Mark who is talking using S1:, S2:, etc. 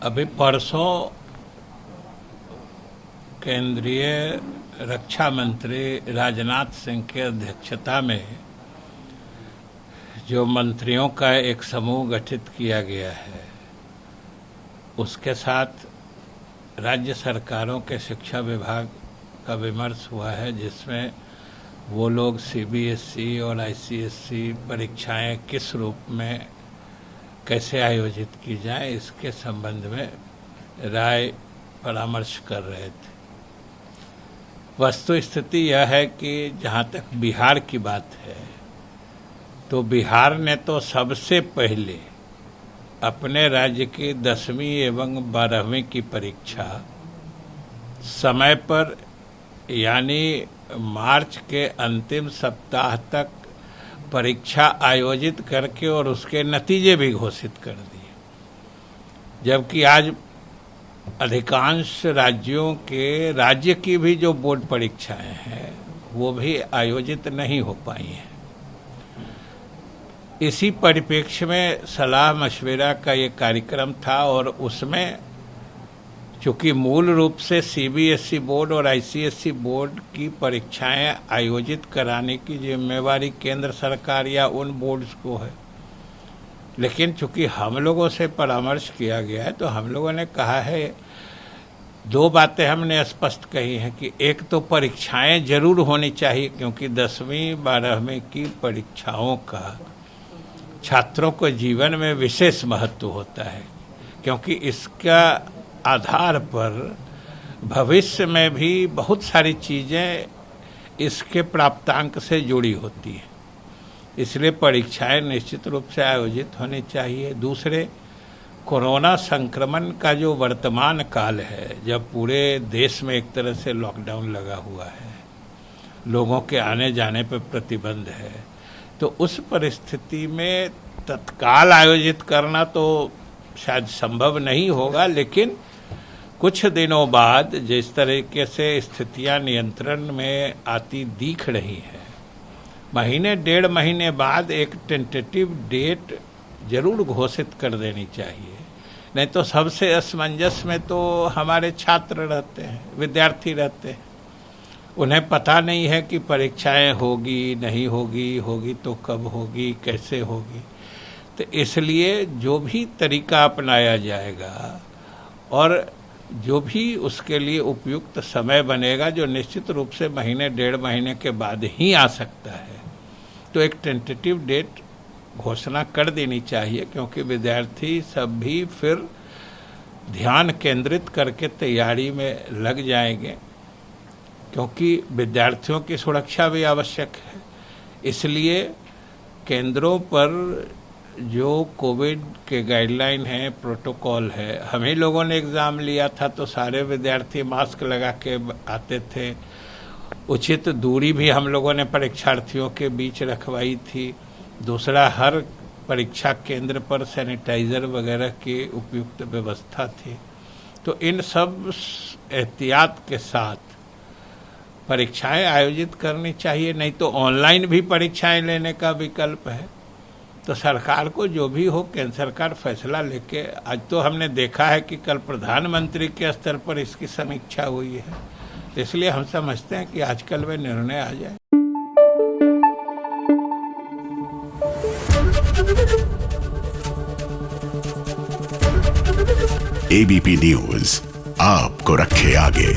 S1: अभी परसों केंद्रीय रक्षा मंत्री राजनाथ सिंह की अध्यक्षता में जो मंत्रियों का एक समूह गठित किया गया है, उसके साथ राज्य सरकारों के शिक्षा विभाग का विमर्श हुआ है, जिसमें वो लोग सीबीएसई और आईसीएसई परीक्षाएं किस रूप में कैसे आयोजित की जाए, इसके संबंध में राय परामर्श कर रहे थे। वस्तु स्थिति यह है कि जहाँ तक बिहार की बात है, तो बिहार ने तो सबसे पहले अपने राज्य की 10वीं एवं 12वीं की परीक्षा समय पर यानी मार्च के अंतिम सप्ताह तक परीक्षा आयोजित करके और उसके नतीजे भी घोषित कर दिए, जबकि आज अधिकांश राज्यों के राज्य की भी जो बोर्ड परीक्षाएं हैं वो भी आयोजित नहीं हो पाई हैं। इसी परिप्रेक्ष्य में सलाह मशविरा का ये कार्यक्रम था और उसमें चूंकि मूल रूप से सीबीएसई बोर्ड और आईसीएसई बोर्ड की परीक्षाएं आयोजित कराने की जिम्मेवारी केंद्र सरकार या उन बोर्ड्स को है, लेकिन चूंकि हम लोगों से परामर्श किया गया है तो हम लोगों ने कहा है, दो बातें हमने स्पष्ट कही हैं कि एक तो परीक्षाएं जरूर होनी चाहिए, क्योंकि 10वीं 12वीं की परीक्षाओं का छात्रों को जीवन में विशेष महत्व होता है, क्योंकि इसका आधार पर भविष्य में भी बहुत सारी चीजें इसके प्राप्तांक से जुड़ी होती हैं। इसलिए परीक्षाएं निश्चित रूप से आयोजित होनी चाहिए। दूसरे, कोरोना संक्रमण का जो वर्तमान काल है, जब पूरे देश में एक तरह से लॉकडाउन लगा हुआ है, लोगों के आने जाने पर प्रतिबंध है, तो उस परिस्थिति में तत्काल आयोजित करना तो शायद संभव नहीं होगा, लेकिन कुछ दिनों बाद जिस तरीके से स्थितियां नियंत्रण में आती दिख रही है, महीने 1.5 महीने बाद एक टेंटेटिव डेट जरूर घोषित कर देनी चाहिए। नहीं तो सबसे असमंजस में तो हमारे छात्र रहते हैं, विद्यार्थी रहते हैं। उन्हें पता नहीं है कि परीक्षाएं होगी नहीं होगी, होगी तो कब होगी, कैसे होगी। तो इसलिए जो भी तरीका अपनाया जाएगा और जो भी उसके लिए उपयुक्त समय बनेगा, जो निश्चित रूप से महीने 1.5 महीने के बाद ही आ सकता है, तो एक टेंटेटिव डेट घोषणा कर देनी चाहिए, क्योंकि विद्यार्थी सब भी फिर ध्यान केंद्रित करके तैयारी में लग जाएंगे, क्योंकि विद्यार्थियों की सुरक्षा भी आवश्यक है। इसलिए केंद्रों पर जो कोविड के गाइडलाइन है, प्रोटोकॉल है, हम ही लोगों ने एग्ज़ाम लिया था तो सारे विद्यार्थी मास्क लगा के आते थे। उचित दूरी भी हम लोगों ने परीक्षार्थियों के बीच रखवाई थी। दूसरा, हर परीक्षा केंद्र पर सैनिटाइजर वगैरह की उपयुक्त व्यवस्था थी। तो इन सब एहतियात के साथ परीक्षाएं आयोजित करनी चाहिए। नहीं तो ऑनलाइन भी परीक्षाएं लेने का विकल्प है। तो सरकार को जो भी हो, केंद्र सरकार फैसला लेके, आज तो हमने देखा है कि कल प्रधानमंत्री के स्तर पर इसकी समीक्षा हुई है, तो इसलिए हम समझते हैं कि आजकल में निर्णय आ जाए।
S2: एबीपी न्यूज आपको रखे आगे।